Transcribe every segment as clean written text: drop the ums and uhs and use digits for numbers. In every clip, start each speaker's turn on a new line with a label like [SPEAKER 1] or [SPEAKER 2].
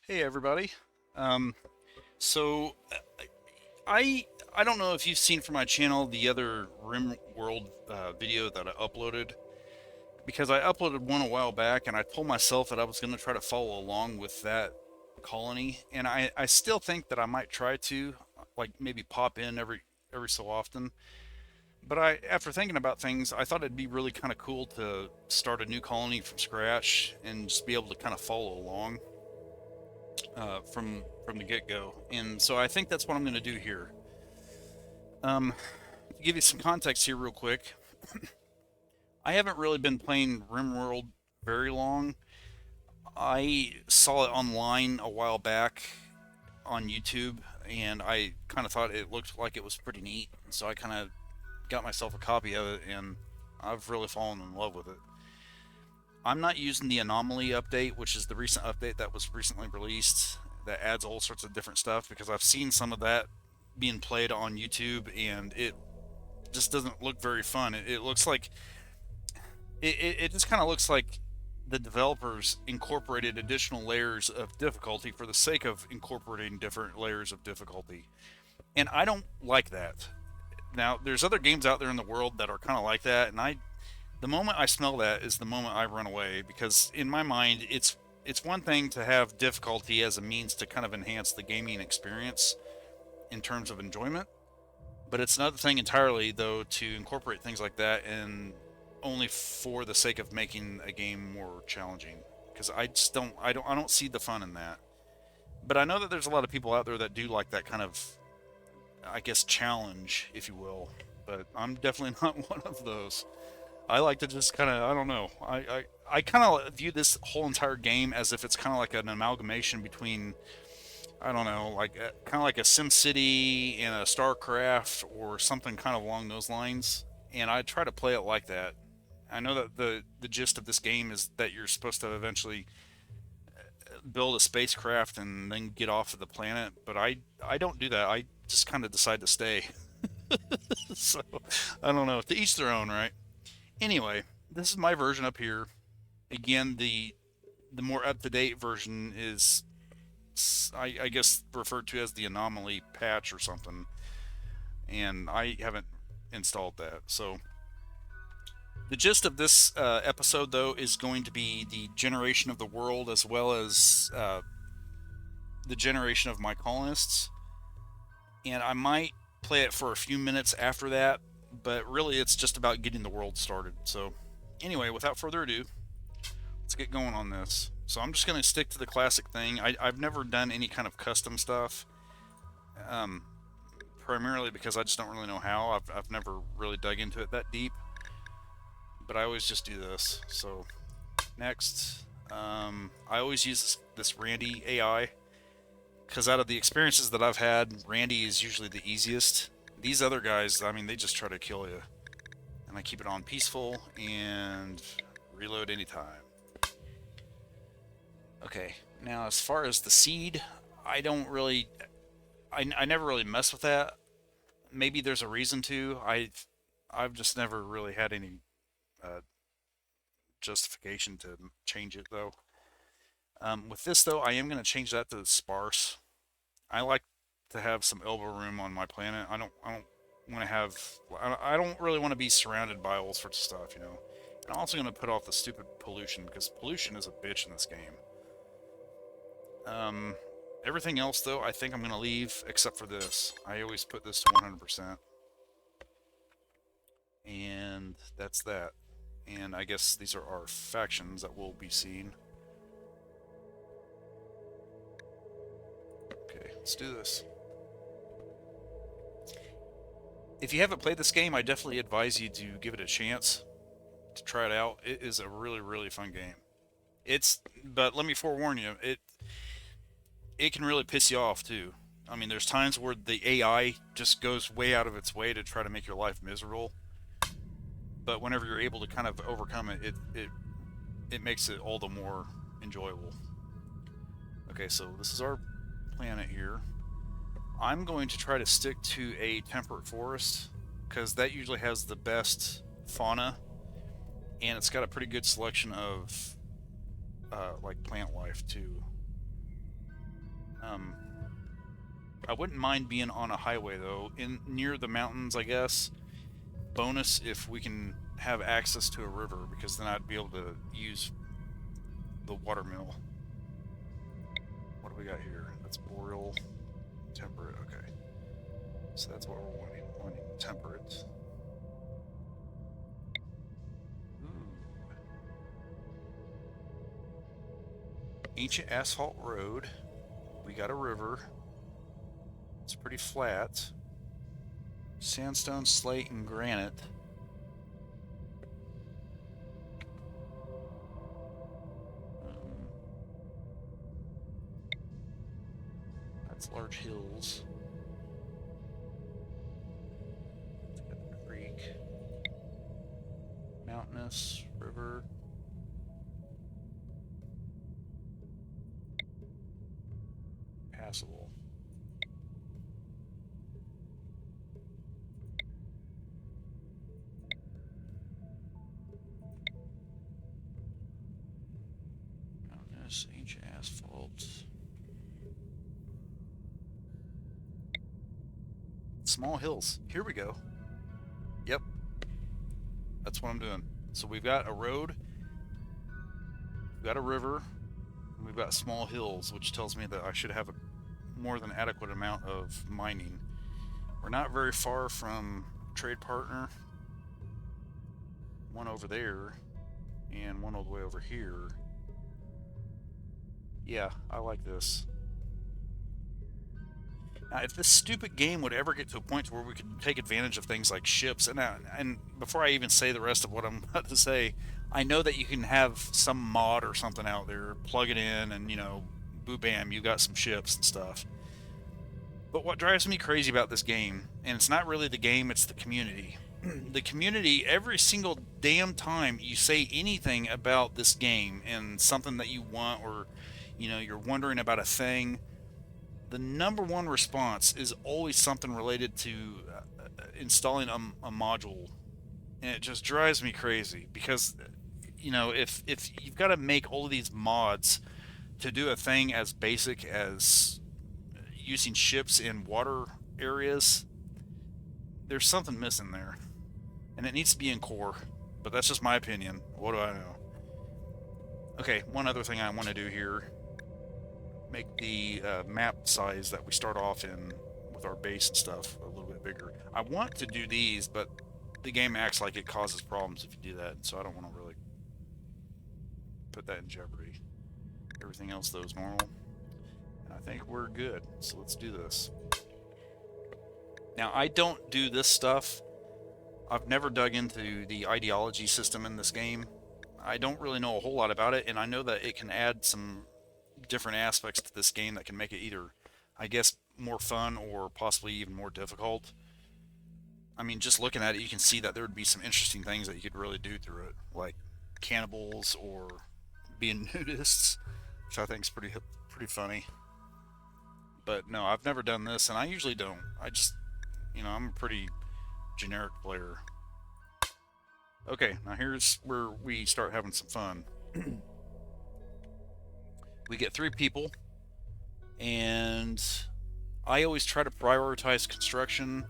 [SPEAKER 1] Hey everybody. Um, so I don't know if you've seen from my channel the other Rimworld video that I uploaded because I uploaded one a while back and I told myself that I was going to try to follow along with that colony, and I still think that I might try to like maybe pop in every so often. But after thinking about things, I thought it'd be really kind of cool to start a new colony from scratch and just be able to kind of follow along from the get-go, and so I think that's what I'm going to do here. To give you some context here, real quick, I haven't really been playing RimWorld very long. I saw it online a while back on YouTube, and I kind of thought it looked like it was pretty neat, so I kind of got myself a copy of it, and I've really fallen in love with it. I'm not using the anomaly update, which is the recent update that was recently released that adds all sorts of different stuff, because I've seen some of that being played on YouTube and it just doesn't look very fun. It looks like it just kind of looks like the developers incorporated additional layers of difficulty for the sake of incorporating different layers of difficulty. And I don't like that. Now, there's other games out there in the world that are kind of like that, and the moment I smell that is the moment I run away, because in my mind it's one thing to have difficulty as a means to kind of enhance the gaming experience in terms of enjoyment, but it's another thing entirely though to incorporate things like that and only for the sake of making a game more challenging, because I don't see the fun in that. But I know that there's a lot of people out there that do like that kind of, I guess, challenge, if you will, but I'm definitely not one of those. I like to just kind of, I don't know. I kind of view this whole entire game as if it's kind of like an amalgamation between, I don't know, like kind of like a Sim City and a StarCraft or something kind of along those lines. And I try to play it like that. I know that the gist of this game is that you're supposed to eventually build a spacecraft and then get off of the planet, but I don't do that. I just kind of decide to stay. So I don't know. To each their own, right? Anyway, this is my version up here. Again, the more up to date version is, I guess, referred to as the anomaly patch or something, and I haven't installed that. So the gist of this episode, though, is going to be the generation of the world as well as the generation of my colonists, and I might play it for a few minutes after that, but really it's just about getting the world started. So anyway, without further ado, let's get going on this. So I'm just going to stick to the classic thing. I've never done any kind of custom stuff, um, primarily because I just don't really know how. I've never really dug into it that deep, but I always just do this. So next, I always use this Randy AI, because out of the experiences that I've had, Randy is usually the easiest. These other guys, I mean, they just try to kill you. And I keep it on peaceful and reload anytime. Okay, now as far as the seed, I don't really, I never really mess with that. Maybe there's a reason to. I've just never really had any uh, justification to change it though. With this though, I am going to change that to sparse. I like to have some elbow room on my planet. I don't want to have. I don't really want to be surrounded by all sorts of stuff, you know. And I'm also going to put off the stupid pollution, because pollution is a bitch in this game. Um, Everything else, though, I think I'm going to leave except for this. I always put this to 100%. And that's that. And I guess these are our factions that we'll be seeing. Okay, let's do this. If you haven't played this game, I definitely advise you to give it a chance, to try it out. It is a really, really fun game. But let me forewarn you, it can really piss you off too. I mean, there's times where the AI just goes way out of its way to try to make your life miserable. But whenever you're able to kind of overcome it, it makes it all the more enjoyable. Okay, so this is our planet here. I'm going to try to stick to a temperate forest, because that usually has the best fauna, and it's got a pretty good selection of like plant life too. Um, I wouldn't mind being on a highway though, in near the mountains, I guess. Bonus if we can have access to a river, because then I'd be able to use the watermill. What do we got here? That's boreal, temperate. Okay, so that's what we're wanting. Wanting temperate. Ooh. Ancient asphalt road. We got a river. It's pretty flat. Sandstone, slate, and granite. Um, that's large hills. Got the creek. Mountainous, river. Passable. Mountainous, ancient asphalt. Small hills. Here we go. Yep, that's what I'm doing. So we've got a road, we've got a river, and we've got small hills, which tells me that I should have a more than adequate amount of mining. We're not very far from trade partner. One over there, and one all the way over here. Yeah, I like this. Now, if this stupid game would ever get to a point where we could take advantage of things like ships, and before I even say the rest of what I'm about to say, I know that you can have some mod or something out there, plug it in, and boo bam, you got some ships and stuff. But what drives me crazy about this game, and it's not really the game, it's the community. The community, every single damn time you say anything about this game and something that you want, or you're wondering about a thing, the number one response is always something related to installing a module, and it just drives me crazy because if you've got to make all of these mods to do a thing as basic as using ships in water areas, there's something missing there, and it needs to be in core. But that's just my opinion. What do I know? Okay, one other thing I want to do here: make the map size that we start off in with our base and stuff a little bit bigger. I want to do these, but the game acts like it causes problems if you do that, so I don't want to really put that in jeopardy. Everything else though is normal, and I think we're good. So let's do this. Now I don't do this stuff. I've never dug into the ideology system in this game. I don't really know a whole lot about it, and I know that it can add some different aspects to this game that can make it either, I guess, more fun or possibly even more difficult. I mean, just looking at it, you can see that there would be some interesting things that you could really do through it, like cannibals or being nudists, which I think is pretty funny. But no, I've never done this, and I usually don't. I just, I'm a pretty generic player. Okay, now here's where we start having some fun. We get 3 people, and I always try to prioritize construction.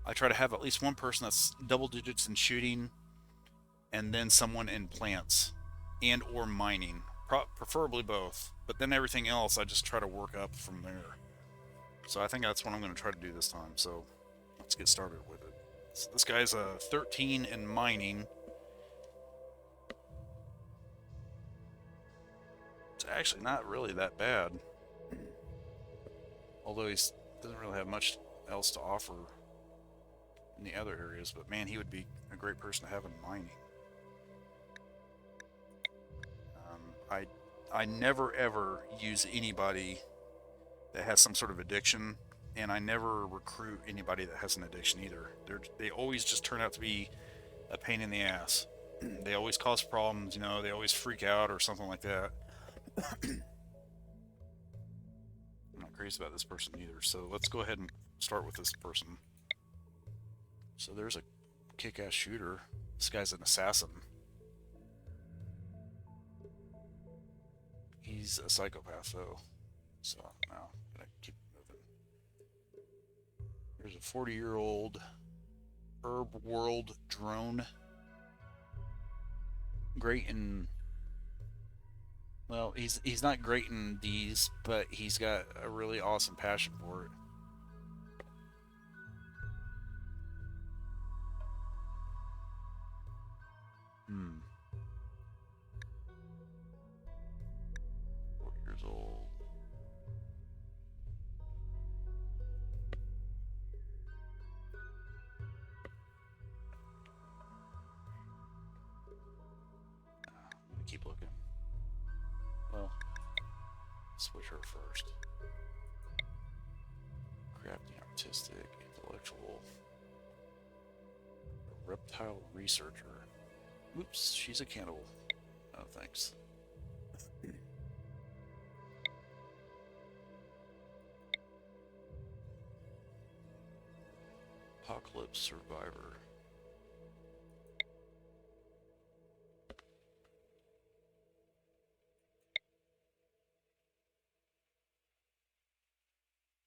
[SPEAKER 1] I try to have at least one person that's double digits in shooting, and then someone in plants and or mining, preferably both. But then everything else, I just try to work up from there. So I think that's what I'm going to try to do this time. So let's get started with it. So this guy's a 13 in mining. It's actually not really that bad, although he doesn't really have much else to offer in the other areas. But man, he would be a great person to have in mining. I never ever use anybody that has some sort of addiction, and I never recruit anybody that has an addiction either. They always just turn out to be a pain in the ass. They always cause problems, they always freak out or something like that. I'm not crazy about this person either, so let's go ahead and start with this person. So there's a kick-ass shooter. This guy's an assassin. He's a psychopath, though. So now gotta keep moving. There's a 40-year-old Herb World drone. Great in, well, he's not great in these, but he's got a really awesome passion for it. Hmm. 4 years old. I'm gonna keep looking. Well, switch her first. Crafty, artistic, intellectual, reptile researcher. Oops, she's a cannibal. Oh, thanks. Apocalypse survivor.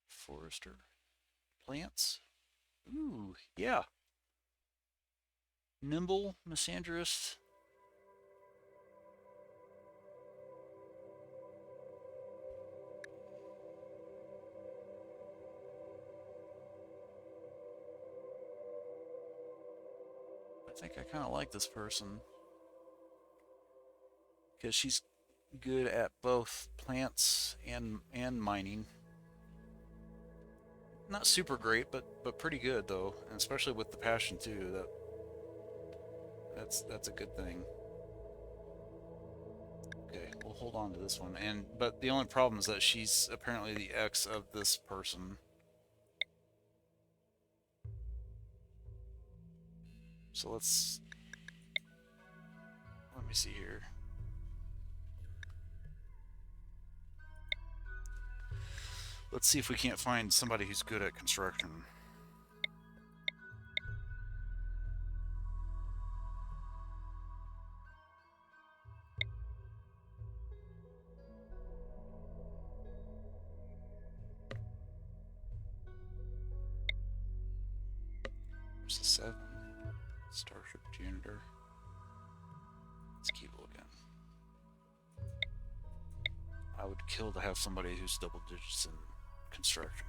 [SPEAKER 1] Forester. Plants. Ooh, yeah. Nimble, misandrist. I think I kind of like this person because she's good at both plants and mining. Not super great, but pretty good though, and especially with the passion too. That's a good thing. Okay, we'll hold on to this one. But the only problem is that she's apparently the ex of this person. So let me see here. Let's see if we can't find somebody who's good at construction. There's a 7. Starship janitor. Let's keep looking. I would kill to have somebody who's double digits in construction.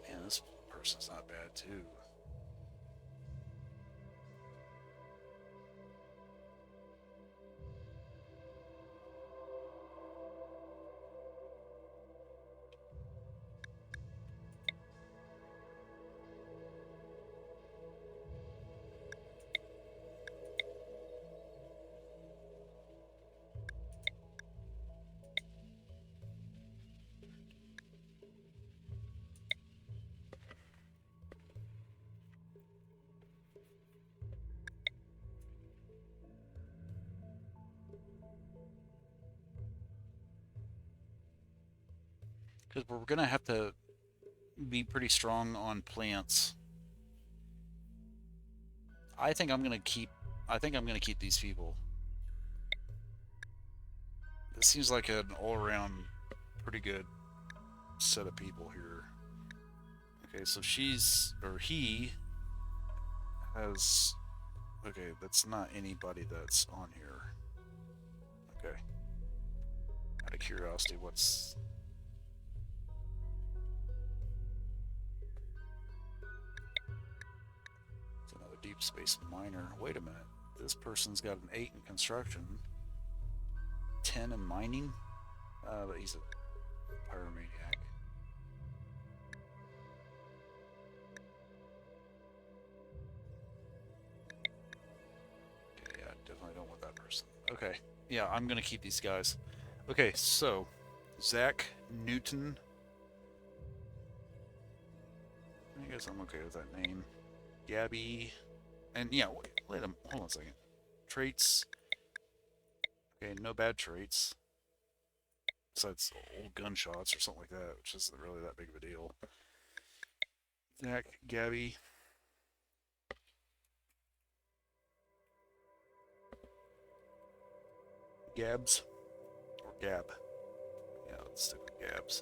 [SPEAKER 1] Man, this person's not bad too. Because we're gonna have to be pretty strong on plants. I think I'm gonna keep. I think I'm gonna keep these people. This seems like an all-around pretty good set of people here. Okay, so she's or he has. Okay, that's not anybody that's on here. Okay. Out of curiosity, what's another deep space miner? Wait a minute. This person's got an 8 in construction, 10 in mining, but he's a pyromaniac. Okay, yeah, definitely don't want that person. Okay, yeah, I'm gonna keep these guys. Okay, so Zach Newton. I guess I'm okay with that name. Gabby, and yeah, wait, hold on a second. Traits. Okay, no bad traits. Besides old gunshots or something like that, which isn't really that big of a deal. Zach, Gabby. Gabs. Or Gab. Yeah, let's stick with Gabs.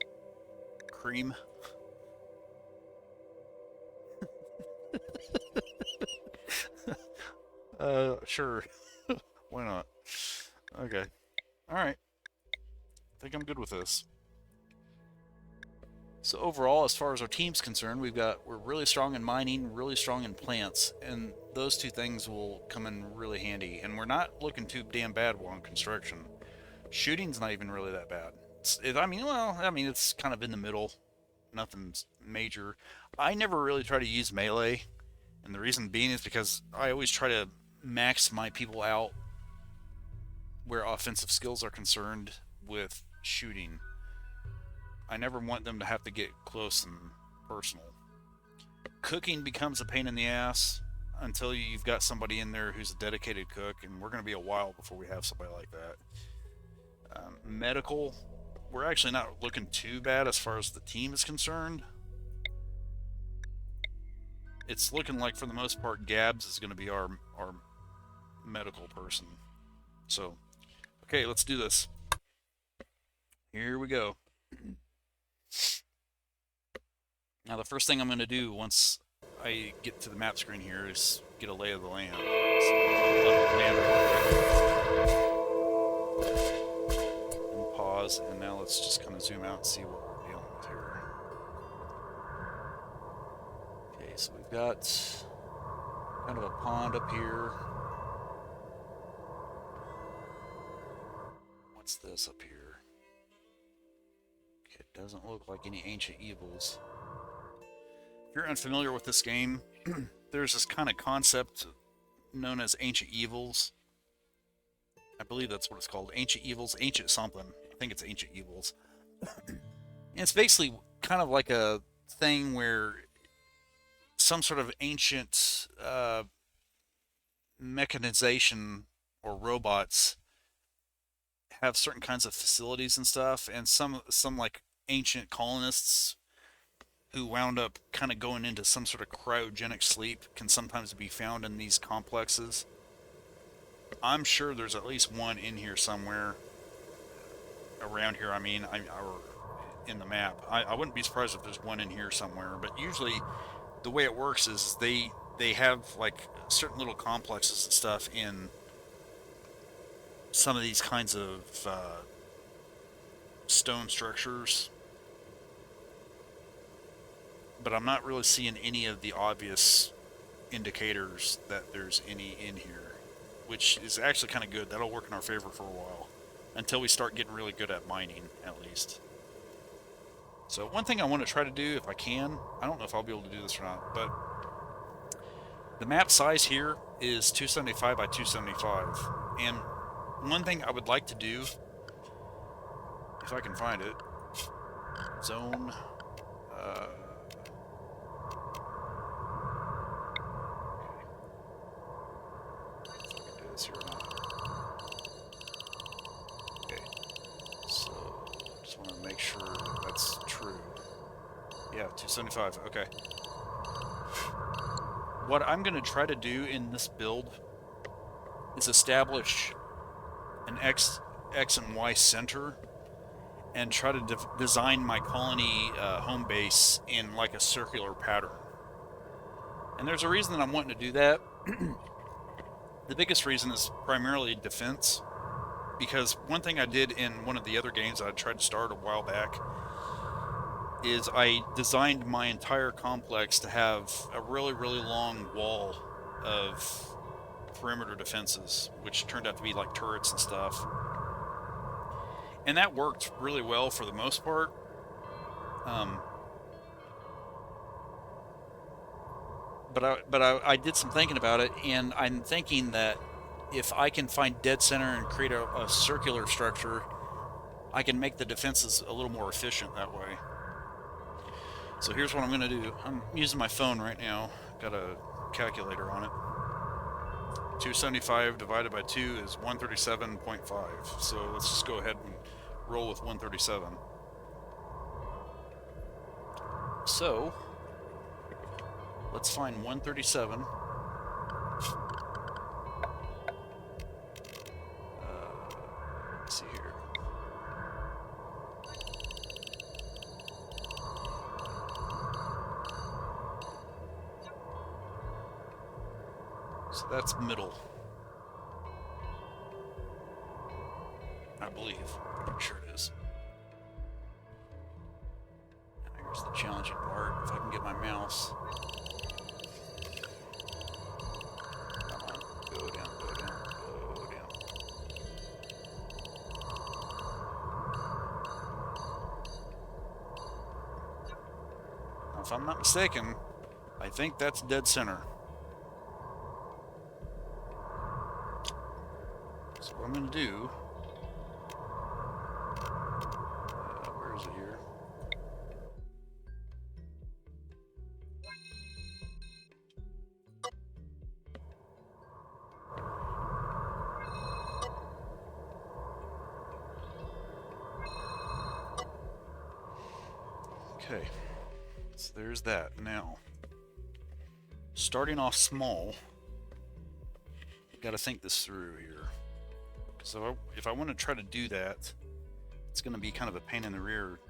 [SPEAKER 1] Cream. Sure. Why not? Okay. Alright. I think I'm good with this. So overall, as far as our team's concerned, we're really strong in mining, really strong in plants, and those two things will come in really handy. And we're not looking too damn bad while on construction. Shooting's not even really that bad. It's kind of in the middle. Nothing's major. I never really try to use melee, and the reason being is because I always try to max my people out where offensive skills are concerned with shooting. I never want them to have to get close and personal. Cooking becomes a pain in the ass until you've got somebody in there who's a dedicated cook, and we're going to be a while before we have somebody like that. Medical, we're actually not looking too bad as far as the team is concerned. It's looking like, for the most part, Gabs is going to be our medical person. So, okay, let's do this. Here we go. Now, the first thing I'm going to do once I get to the map screen here is get a lay of the land. And pause, and now let's just kind of zoom out and see what we're dealing with here. Okay, so we've got kind of a pond up here. What's this up here? Okay, it doesn't look like any ancient evils. If you're unfamiliar with this game, there's this kind of concept known as ancient evils. I believe that's what it's called. Ancient evils, ancient something. I think it's ancient evils. And it's basically kind of like a thing where some sort of ancient mechanization or robots have certain kinds of facilities and stuff, and some like ancient colonists who wound up kind of going into some sort of cryogenic sleep can sometimes be found in these complexes. I'm sure there's at least one in here somewhere around here. Or in the map. I wouldn't be surprised if there's one in here somewhere, but usually the way it works is they have like certain little complexes and stuff in some of these kinds of stone structures, but I'm not really seeing any of the obvious indicators that there's any in here, which is actually kind of good. That'll work in our favor for a while, until we start getting really good at mining, at least. So one thing I want to try to do, if I can, I don't know if I'll be able to do this or not, but the map size here is 275 by 275, and one thing I would like to do, if I can find it, zone, here or not. Okay, so just want to make sure that's true. Yeah, 275. Okay. What I'm going to try to do in this build is establish an X and Y center and try to design my colony home base in like a circular pattern. And there's a reason that I'm wanting to do that. The biggest reason is primarily defense, because one thing I did in one of the other games I tried to start a while back is I designed my entire complex to have a really, really long wall of perimeter defenses, which turned out to be like turrets and stuff. And that worked really well for the most part. But I did some thinking about it, and I'm thinking that if I can find dead center and create a circular structure, I can make the defenses a little more efficient that way. So here's what I'm going to do. I'm using my phone right now. Got a calculator on it. 275 divided by 2 is 137.5. So let's just go ahead and roll with 137. So let's find 137. Let's see here. So that's middle, I believe. I'm sure it is. Now here's the challenging part. If I can get my mouse. Come on, go down, go down, go down. Now, if I'm not mistaken, I think that's dead center. So what I'm going to do, where is it here? Okay, so there's that. Now, starting off small, I've got to think this through here. So if I want to try to do that, it's going to be kind of a pain in the rear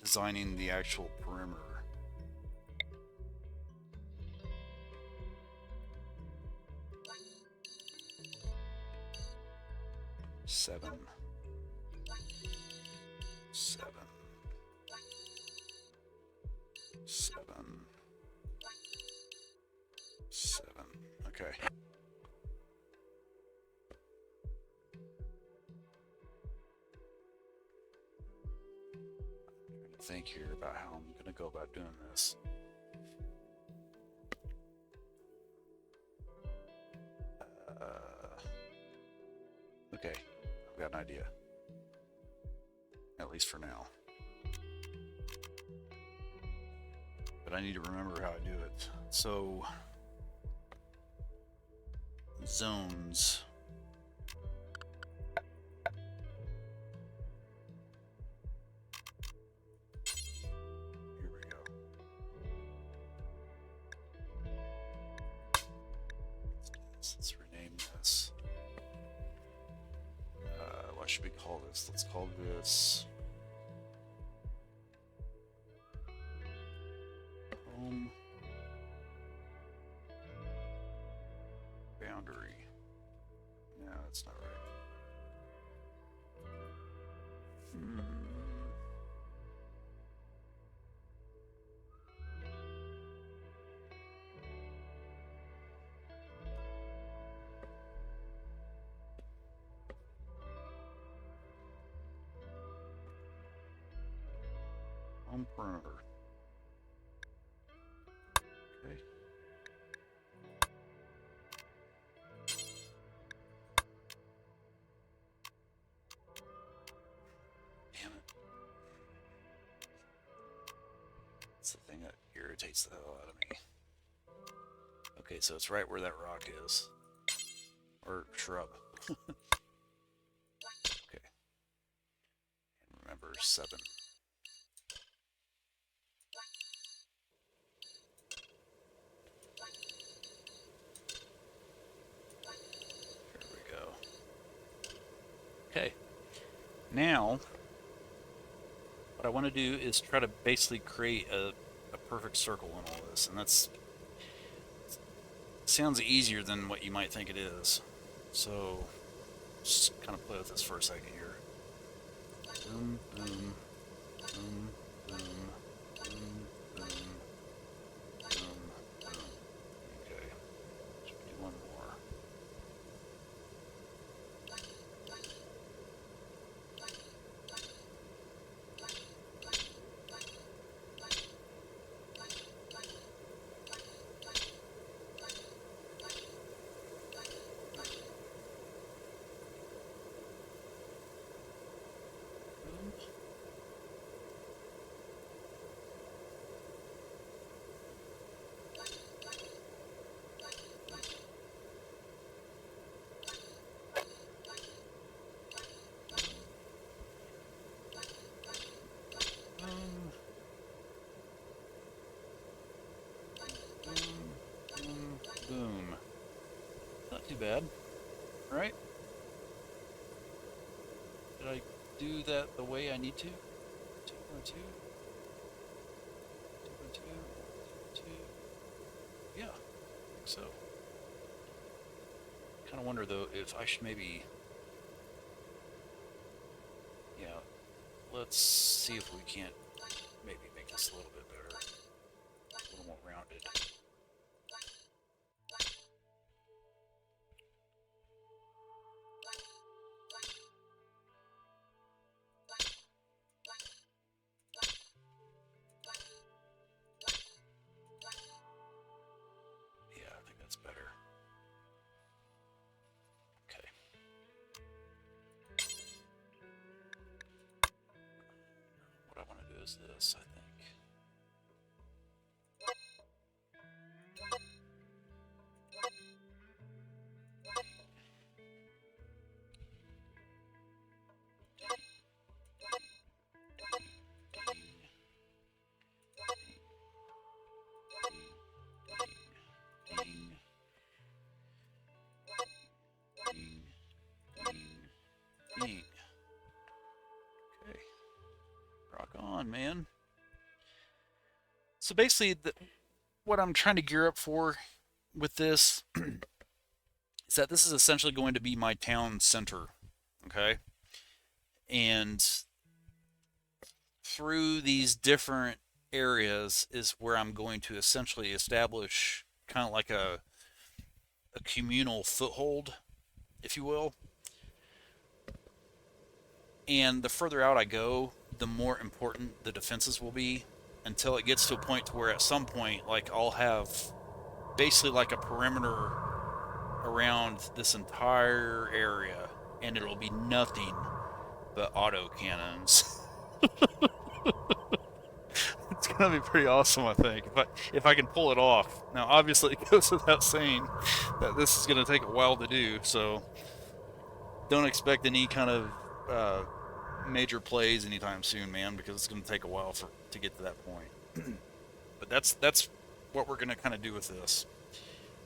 [SPEAKER 1] designing the actual perimeter. Seven. Okay. Think here about how I'm going to go about doing this. Okay, I've got an idea. At least for now. But I need to remember how I do it. So, zones. Let's rename this. What should we call this? Let's call this home boundary. No, that's not right. Home perimeter. Okay. Damn it. It's the thing that irritates the hell out of me. Okay, so it's right where that rock is. Or shrub. Okay. And remember, 7. Okay, now what I want to do is try to basically create a perfect circle in all this, and that's sounds easier than what you might think it is. So just kind of play with this for a second here. Boom, boom, boom, boom, boom, boom, boom, boom. Okay, should we do one more? Too bad, right? Did I do that the way I need to? 2.2, 2.2, 2. Yeah, I think so. Kind of wonder though if I should maybe, yeah, let's see if we can't maybe make this a little bit better, a little more rounded. Yeah, I think that's better. Okay. What I want to do is this, I think. Ding. Okay. Rock on, man. So basically, what I'm trying to gear up for with this is that this is essentially going to be my town center, okay? And through these different areas is where I'm going to essentially establish kind of like a communal foothold, if you will. And the further out I go, the more important the defenses will be until it gets to a point to where at some point, like, I'll have basically like a perimeter around this entire area, and it'll be nothing but auto cannons. It's gonna be pretty awesome, I think, if I can pull it off. Now, obviously, it goes without saying that this is gonna take a while to do, so don't expect any kind of major plays anytime soon, man, because it's gonna take a while to get to that point. But that's what we're gonna kind of do with this.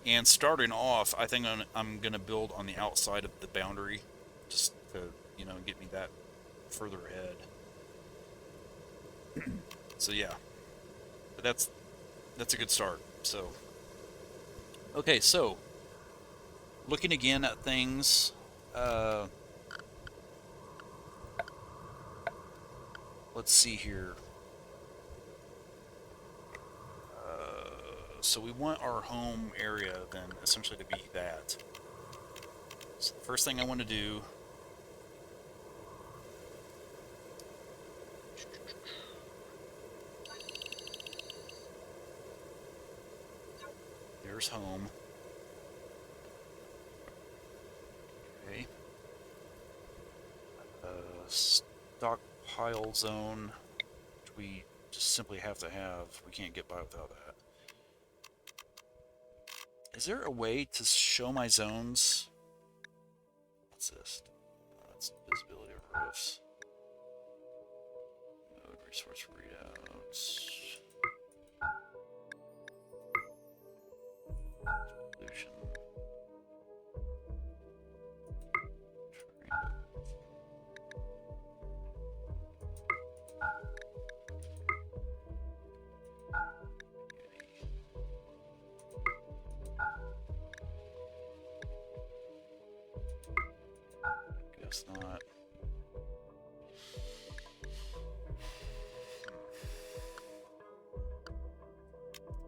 [SPEAKER 1] And starting off, I think I'm gonna build on the outside of the boundary, just to get me that further ahead. So yeah, but that's a good start. So okay, so looking again at things, let's see here. So we want our home area then essentially to be that. So the first thing I want to do, there's home. Okay. Stockpile zone, which we just simply have to have. We can't get by without that. Is there a way to show my zones? What's this? That's visibility of roofs. Mode resource readouts. Pollution. Guess not.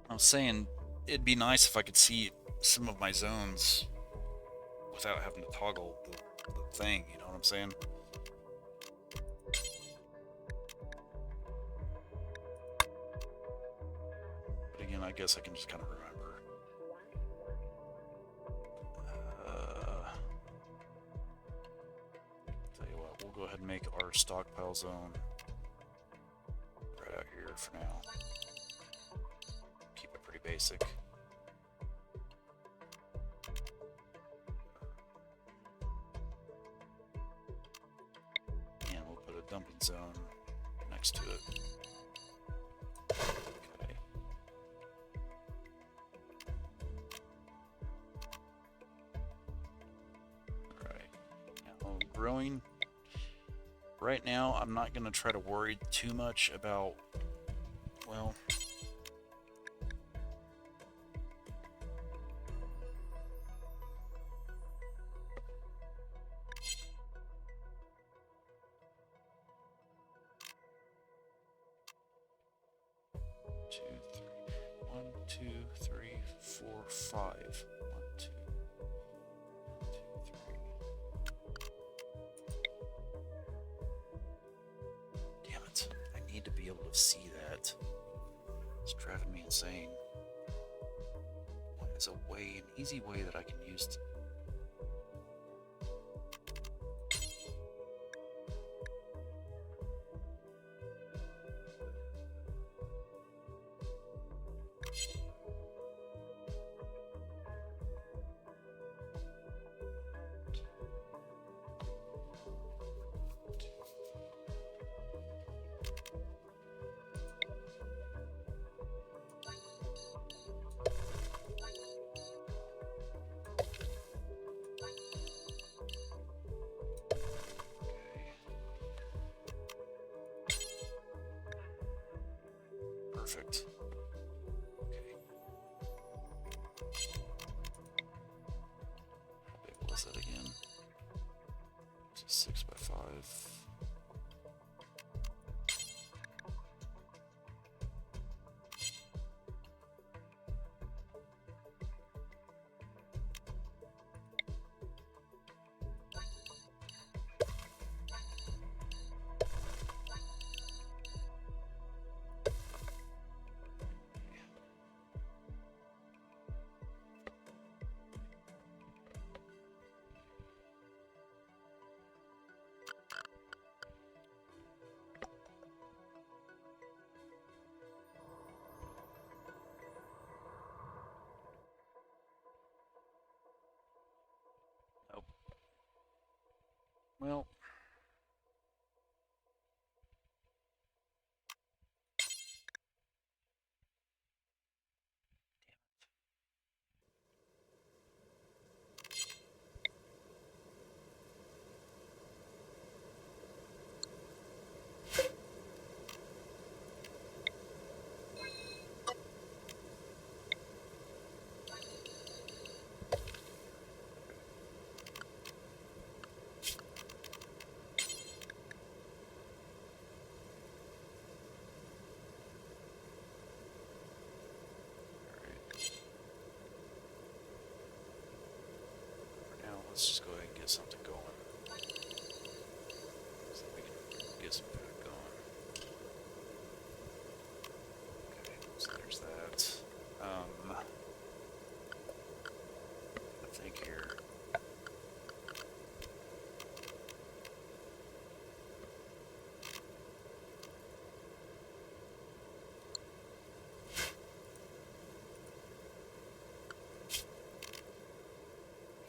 [SPEAKER 1] I was saying it'd be nice if I could see some of my zones without having to toggle the thing, you know what I'm saying? But again, I guess I can just kind of remember. Tell you what, we'll go ahead and make our stockpile zone right out here for now. Keep it pretty basic. And we'll put a dumping zone next to it. Okay. growing. Right now, I'm not going to try to worry too much about, well, one, two, three, four, five. One, two, three. Damn it. I need to be able to see that. It's driving me insane. What is a way, an easy way that I can use to... Perfect. Okay. How big was that again? It's a 6 by 5. Nope. Well, for now, let's just go ahead and get something going. So we can get some food going. Okay, so there's that. I think here.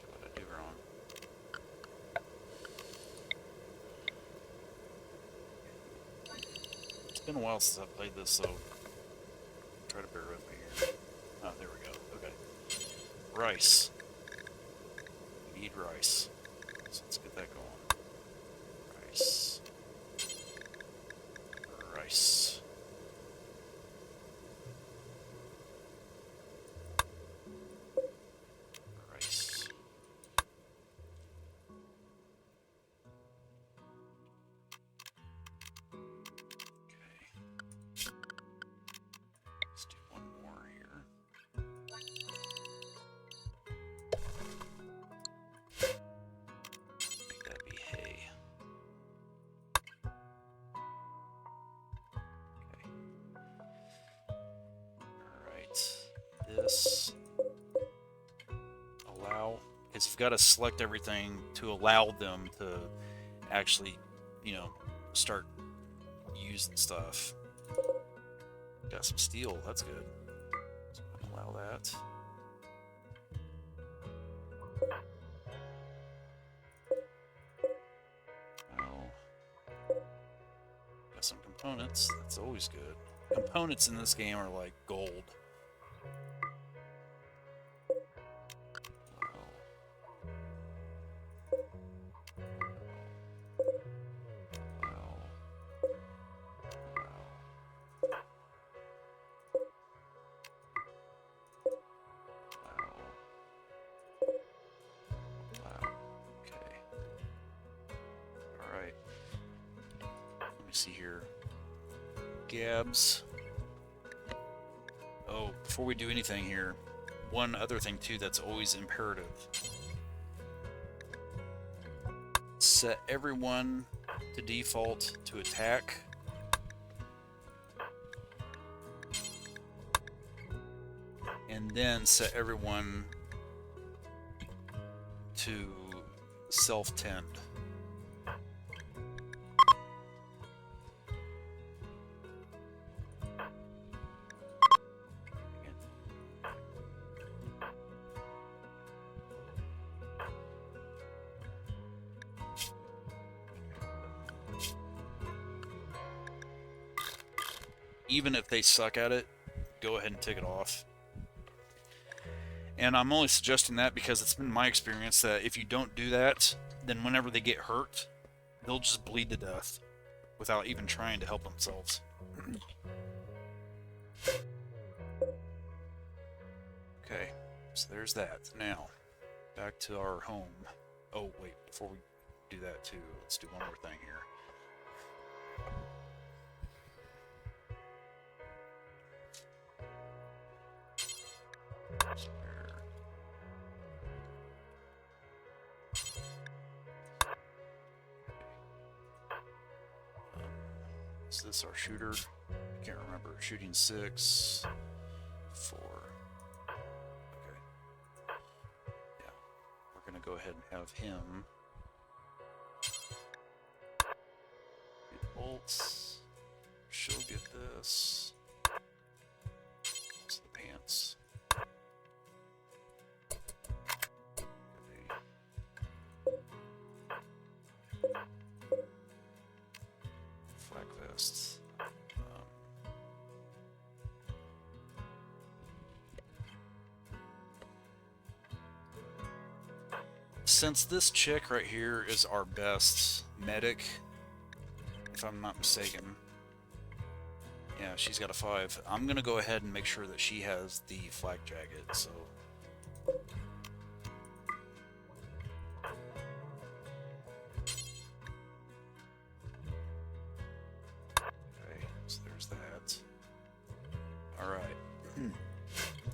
[SPEAKER 1] What did I do wrong? It's been a while since I played this, so try to bear with me here. Oh, there we go. Okay. Rice. We need rice. So let's get that going. Rice. Rice. Rice. Okay. Let's do one more here. Make that be hay. Okay. Alright. This. Allow. Because you've got to select everything to allow them to actually, you know, start using stuff. Got some steel, that's good. So allow that. Well, got some components, that's always good. Components in this game are like gold. see here. Gabs. Oh, before we do anything here, one other thing too that's always imperative. Set everyone to default to attack. And then set everyone to self-tend. Even if they suck at it, go ahead and take it off. And I'm only suggesting that because it's been my experience that if you don't do that, then whenever they get hurt, they'll just bleed to death without even trying to help themselves. Okay, so there's that. Now, back to our home. Oh, wait, before we do that too, let's do one more thing here. Is this our shooter? I can't remember. Shooting 6, 4. Okay. Yeah. We're going to go ahead and have him get bolts. She'll get this. What's the pants? Flak vests. Since this chick right here is our best medic, if I'm not mistaken, yeah, she's got a 5. I'm gonna go ahead and make sure that she has the flak jacket. So. So there's that. Alright.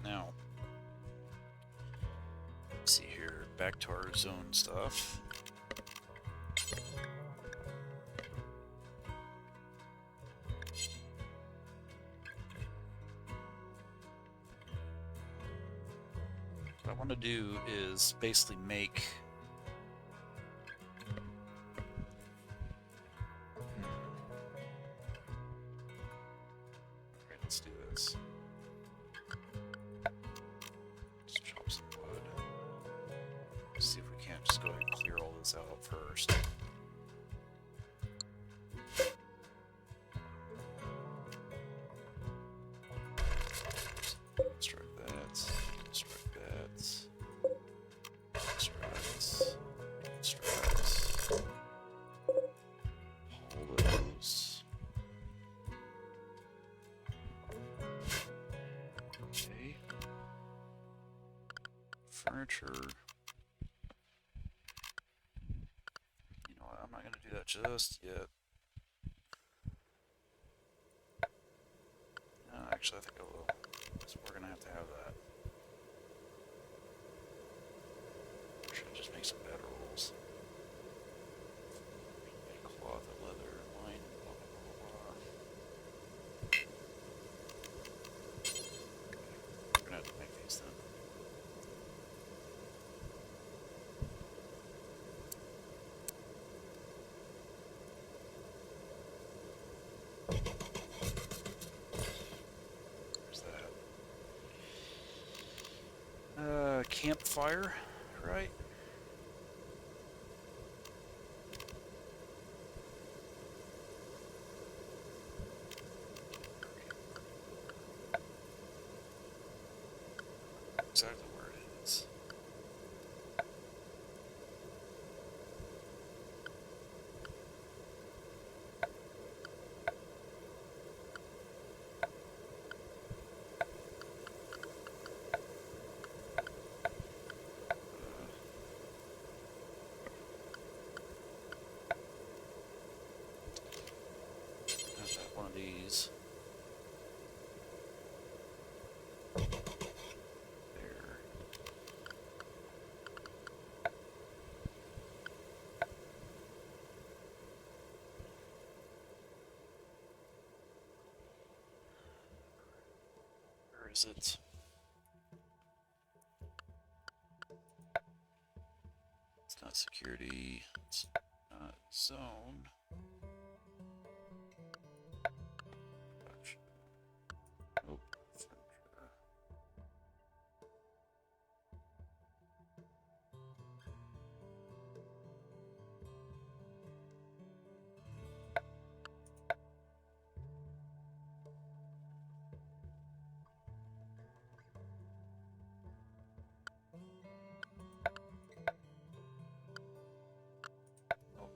[SPEAKER 1] Now, let's see here. Back to our zone stuff. What I want to do is basically make... Let's do this. Just chop some wood. See if we can't just go ahead and clear all this out first. Strike that. Strike that. Strike. Strike. All those. Okay. Furniture. You know what? I'm not going to do that just yet. Actually, I think I will. So we're going to have that. Or should I just make some better rules? Cloth and leather, line, blah, blah, blah, blah. We're going to have to make these then. Campfire, right? Exactly where it is. is it? It's not security. It's not zone. Gotcha. Nope.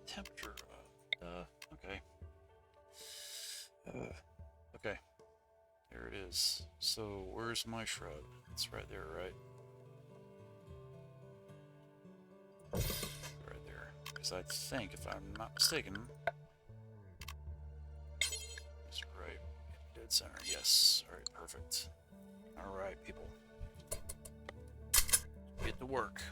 [SPEAKER 1] Temperature. Okay. Okay. There it is. So, where's my shroud? It's right there, right? Right there. Because I think, if I'm not mistaken, it's right in dead center. Yes. Alright, perfect. Alright, people. Get to work.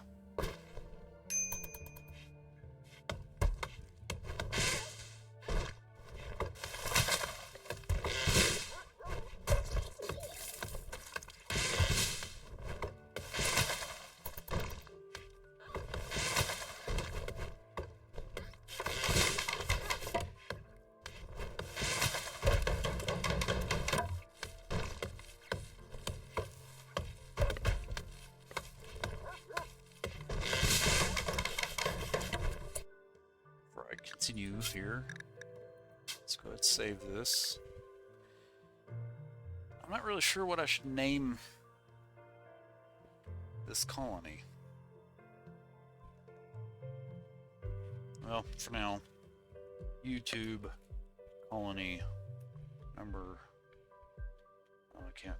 [SPEAKER 1] Continue here. Let's go ahead and save this. I'm not really sure what I should name this colony. Well, for now, YouTube colony number. Oh, I can't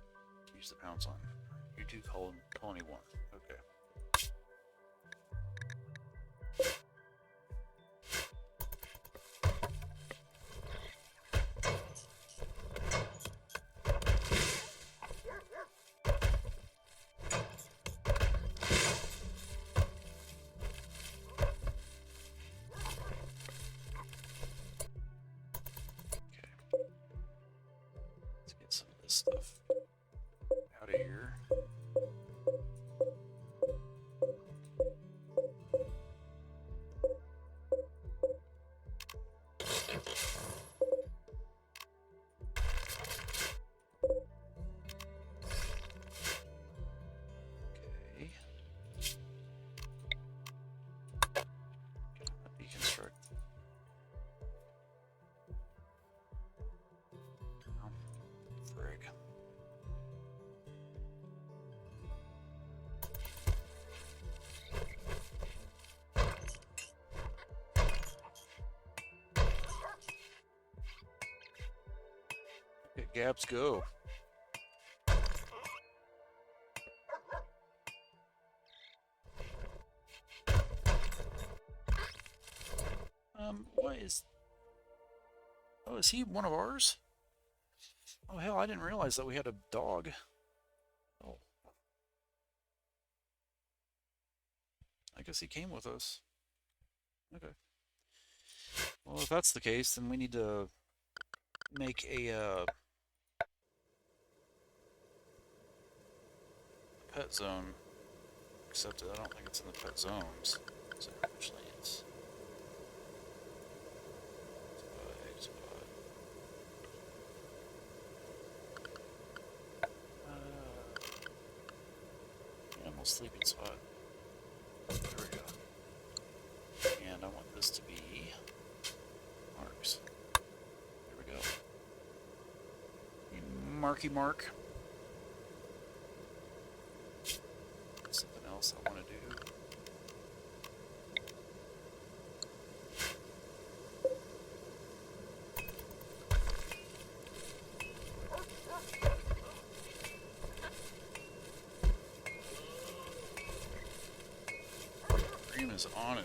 [SPEAKER 1] use the pound sign. YouTube colony 1. Okay. Stuff out of here. Okay. Deconstruct. Frig. Okay, Gabs, go. What is... Oh, is he one of ours? Oh, hell, I didn't realize that we had a dog. Oh. I guess he came with us. Okay. Well, if that's the case, then we need to make a pet zone. Except I don't think it's in the pet zones. So actually it's... Animal sleeping spot. There we go. And I want this to be marks. There we go. Marky mark. Something else I want to do. Is on it.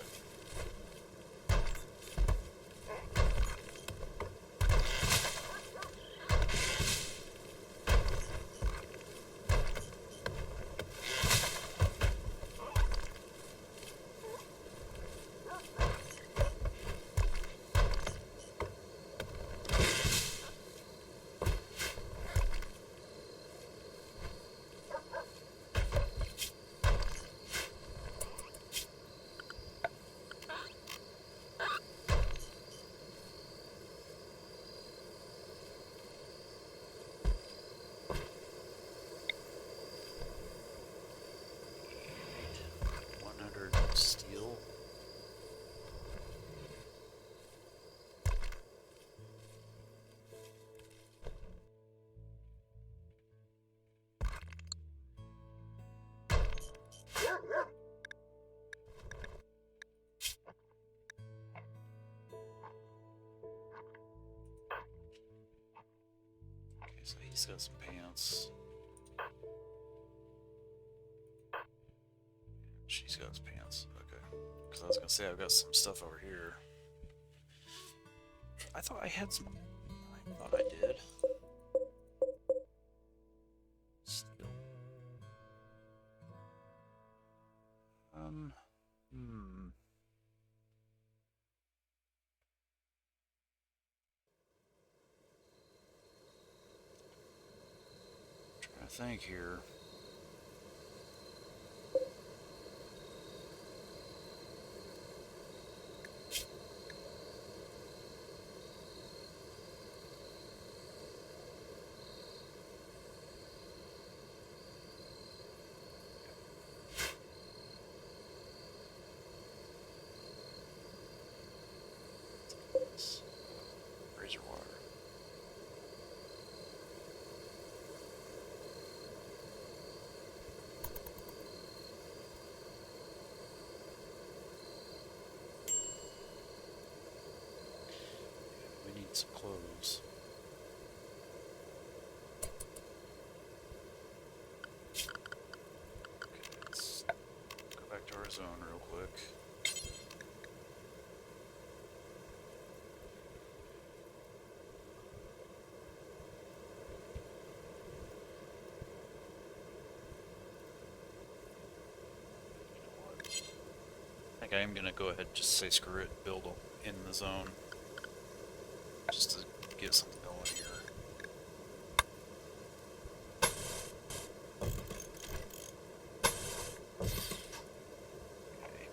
[SPEAKER 1] So he's got some pants. She's got his pants. Okay. Because I was gonna say I've got some stuff over here. I thought I had some. I thought I did. Still. Trying to think here. Razor wire. We need some clothes. Okay, let's go back to our zone real quick. I think I am gonna go ahead and just say screw it, build in the zone, just to get something going here. Okay.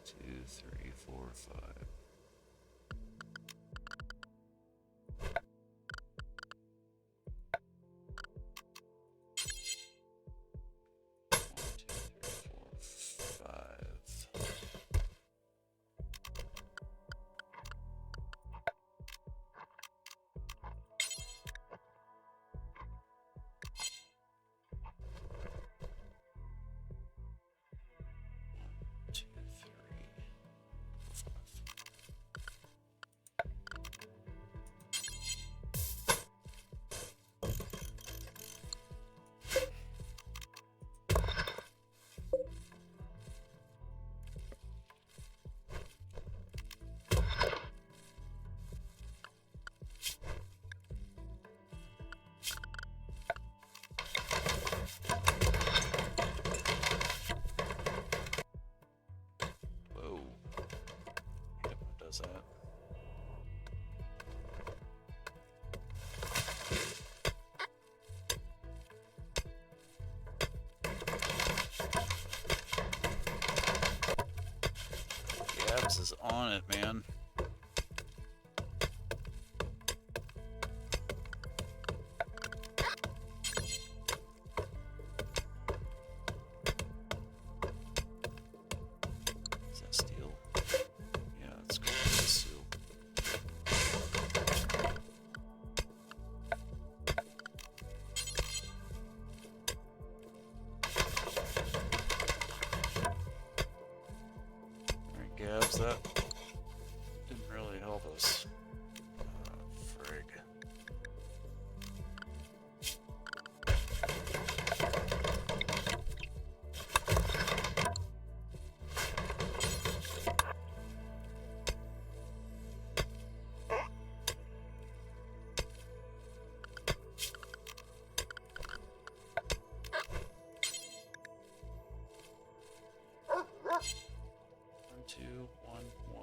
[SPEAKER 1] 2, 3, 4, 5. Whoa. Yep, it does that. Gabs is on it, man. Is that steel? Yeah, that's good. That's steel. Alright, Gabs, that didn't really help us. Frig. One, two, one, one.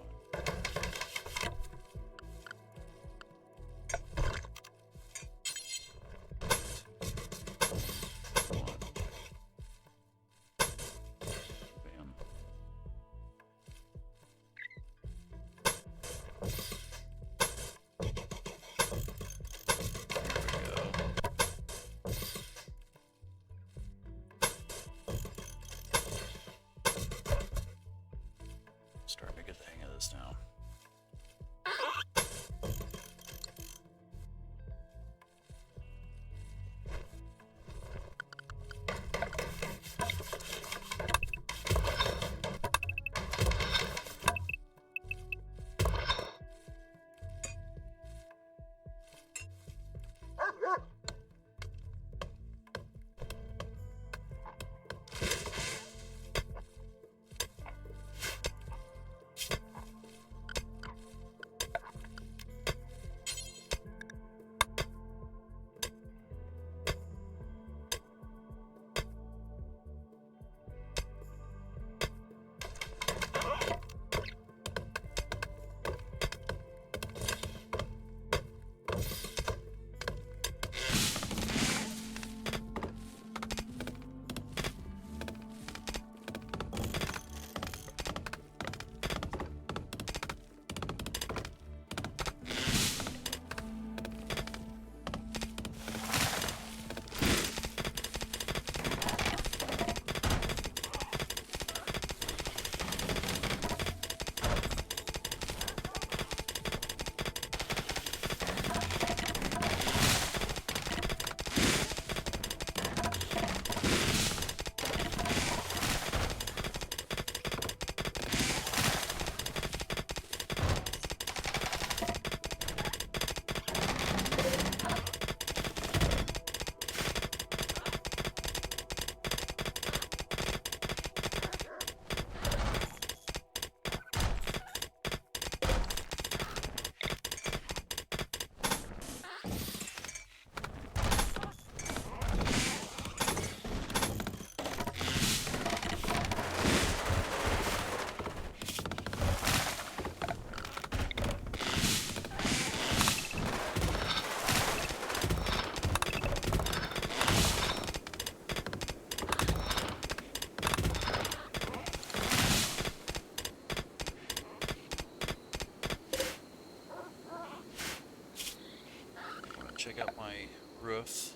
[SPEAKER 1] roof.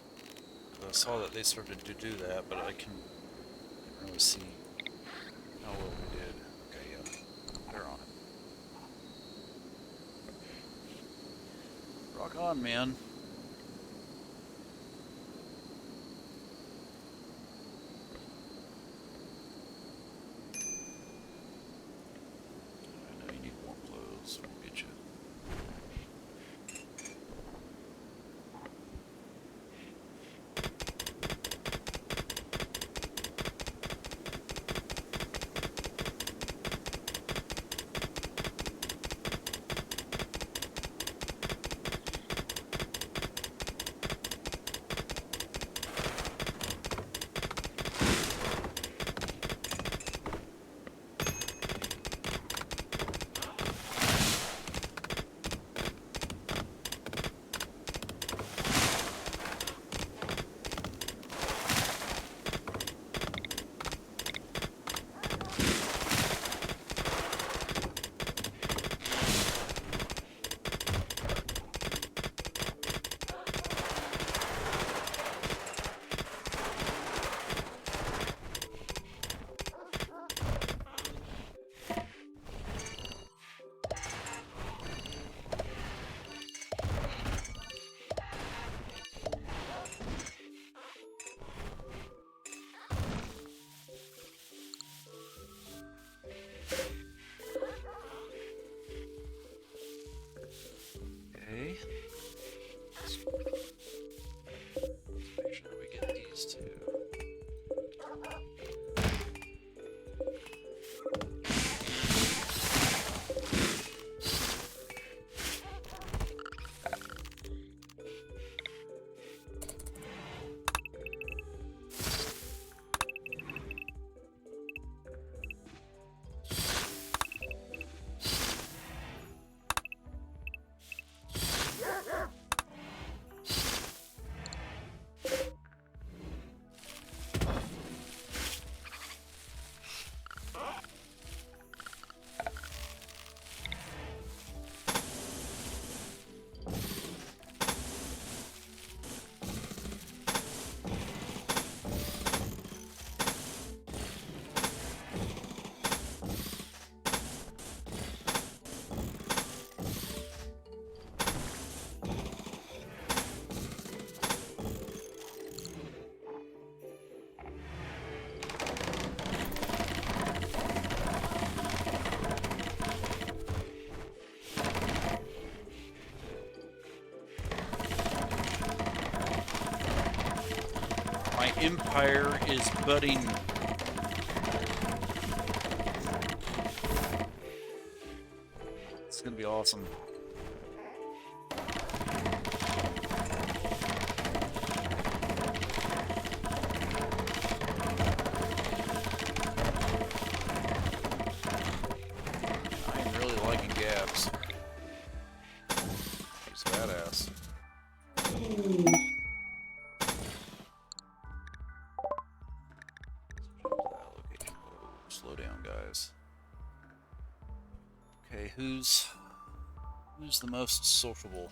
[SPEAKER 1] 'Cause I saw that they started to do that, but didn't really see how well they did. Okay, yeah, they're on it. Rock on, man. I know you need more clothes. We'll get you. Okay. Let's make sure that we get these two. My empire is budding. It's gonna be awesome. I am really liking Gabs. He's badass. Slow down, guys. Okay, who's the most sociable?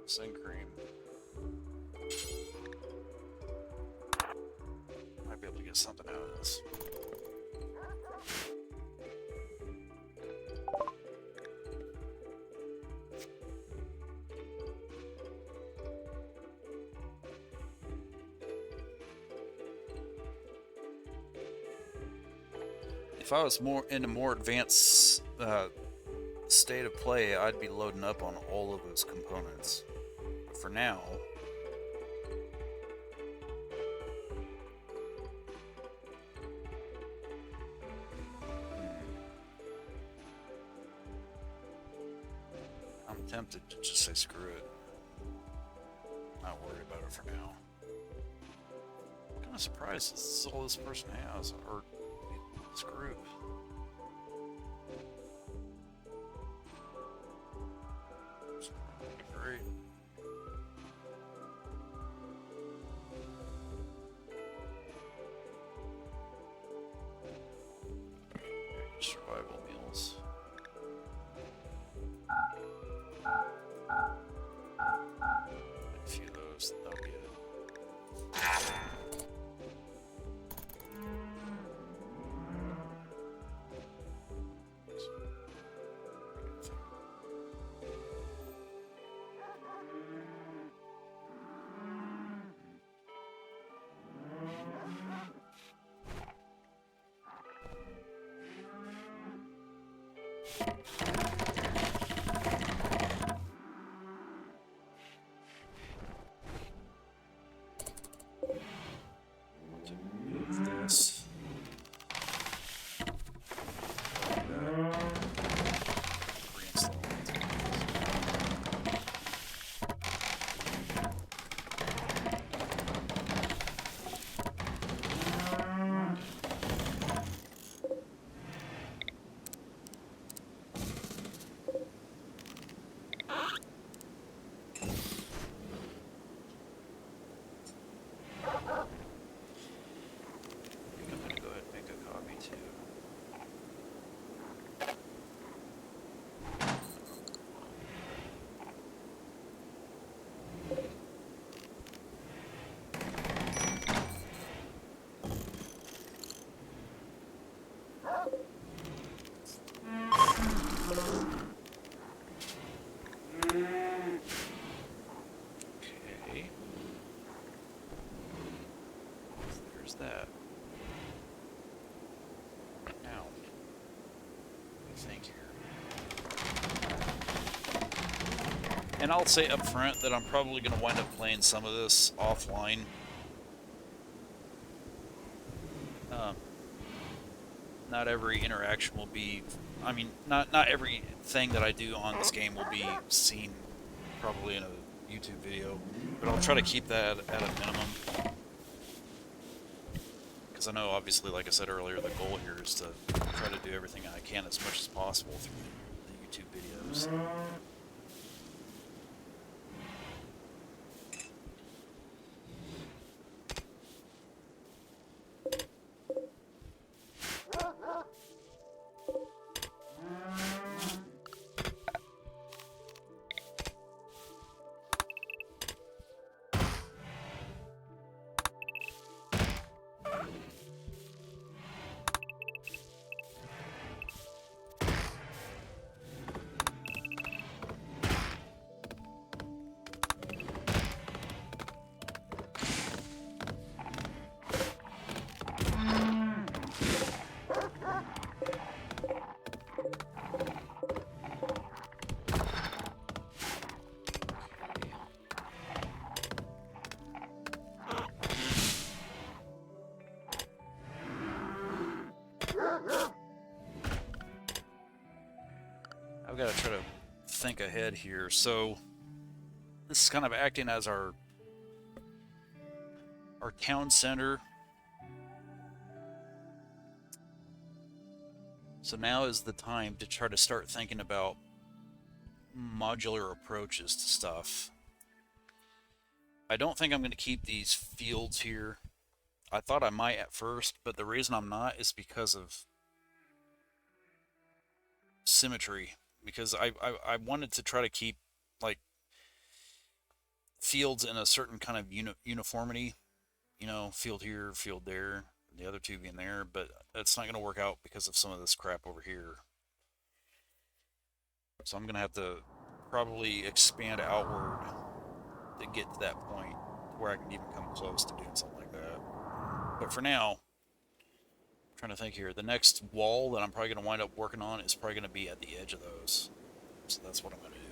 [SPEAKER 1] Sun cream. Might be able to get something out of this. If I was in a more advanced state of play, I'd be loading up on all of those components. But for now, I'm tempted to just say screw it. Not worry about it for now. I'm kind of surprised this is all this person has, or this group. survival meals. A few of those, that'll be it. This. Reinstall. I'm gonna go ahead and make a copy too. Okay. There's that. Now, what do you think here? And I'll say up front that I'm probably going to wind up playing some of this offline. Not every interaction will be, I mean, not everything that I do on this game will be seen probably in a YouTube video, but I'll try to keep that at a minimum. Because I know, obviously, like I said earlier, the goal here is to try to do everything I can as much as possible through the YouTube videos. I've got to try to think ahead here. So this is kind of acting as our town center. So now is the time to try to start thinking about modular approaches to stuff. I don't think I'm going to keep these fields here. I thought I might at first, but the reason I'm not is because of symmetry. Because I wanted to try to keep, like, fields in a certain kind of uniformity. You know, field here, field there, the other two being there, but that's not going to work out because of some of this crap over here. So I'm going to have to probably expand outward to get to that point where I can even come close to doing something like that. But for now, I'm trying to think here, the next wall that I'm probably going to wind up working on is probably going to be at the edge of those. So that's what I'm going to do.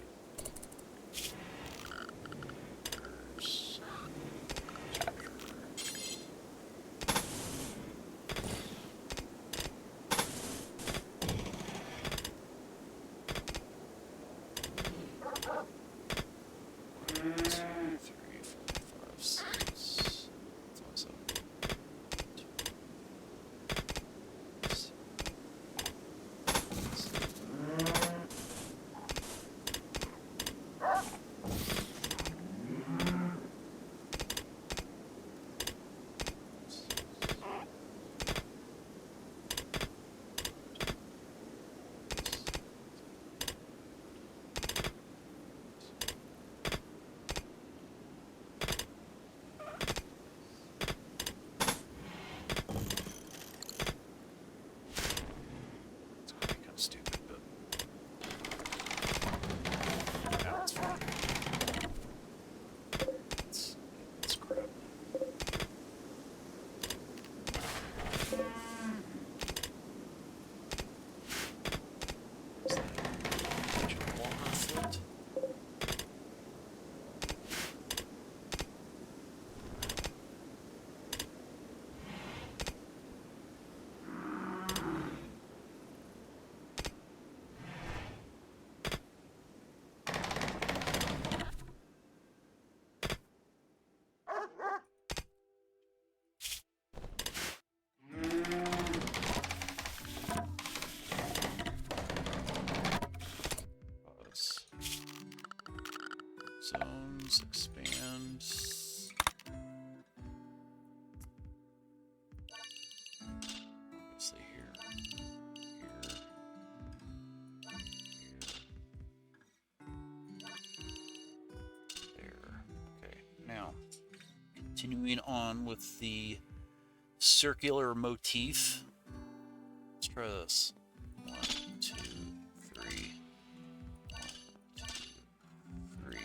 [SPEAKER 1] Continuing on with the circular motif. Let's try this. 1, 2, 3. 1, 2, 3.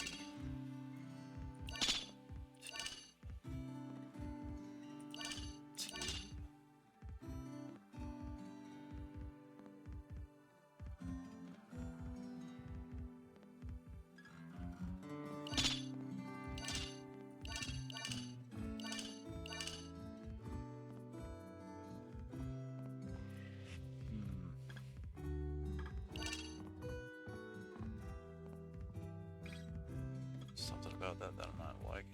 [SPEAKER 1] Something about that I'm not liking.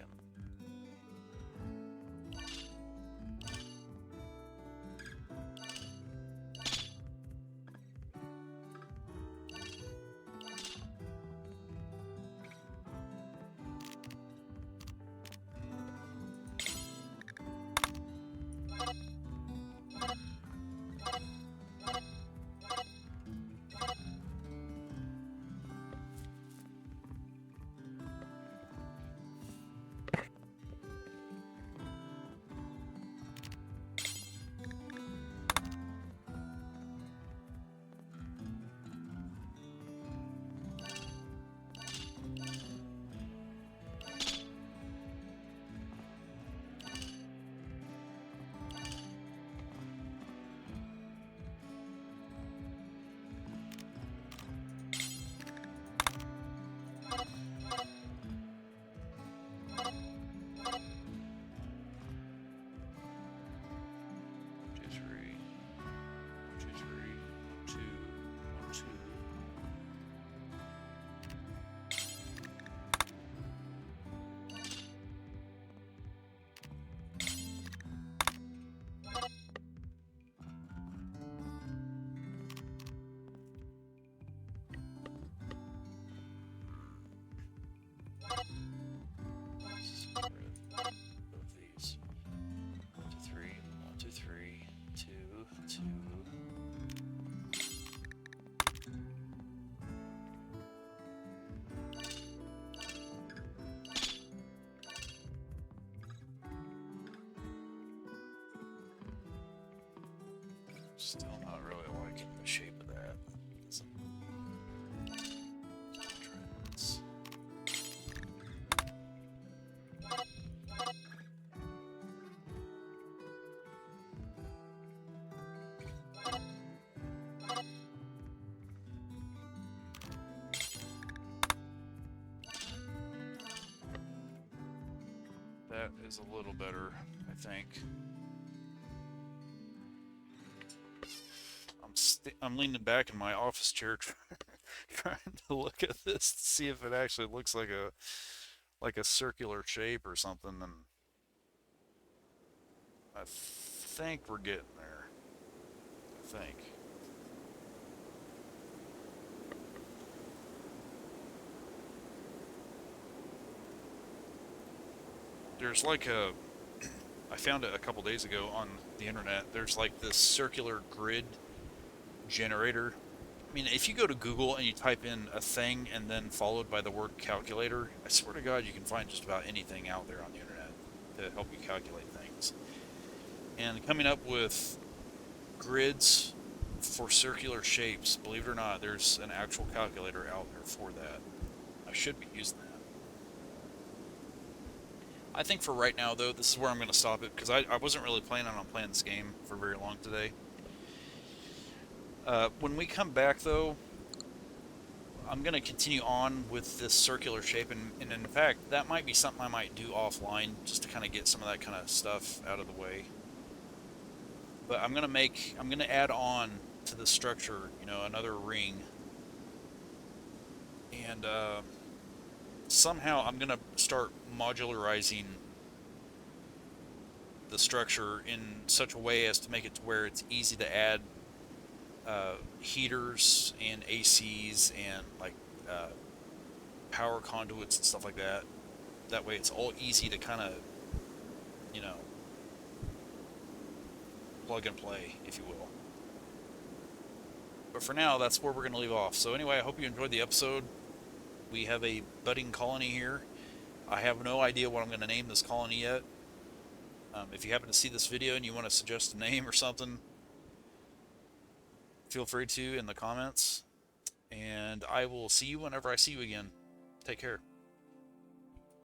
[SPEAKER 1] Still not really liking the shape of that. That is a little better, I think. I'm leaning back in my office chair trying to look at this to see if it actually looks like a circular shape or something, and I think we're getting there. I think. There's like I found it a couple days ago on the internet. There's like this circular grid generator. I mean, if you go to Google and you type in a thing and then followed by the word calculator, I swear to God, you can find just about anything out there on the internet to help you calculate things. And coming up with grids for circular shapes, believe it or not, there's an actual calculator out there for that. I should be using that. I think for right now, though, this is where I'm going to stop it, because I wasn't really planning on playing this game for very long today. When we come back, though, I'm going to continue on with this circular shape, and in fact, that might be something I might do offline, just to kind of get some of that kind of stuff out of the way. But I'm going to add on to the structure, another ring. And somehow I'm going to start modularizing the structure in such a way as to make it to where it's easy to add heaters and ACs and like power conduits and stuff like that. That way it's all easy to kind of, plug and play, if you will. But for now, that's where we're going to leave off. So anyway, I hope you enjoyed the episode. We have a budding colony here. I have no idea what I'm going to name this colony yet. If you happen to see this video and you want to suggest a name or something, feel free to in the comments. And I will see you whenever I see you again. Take care.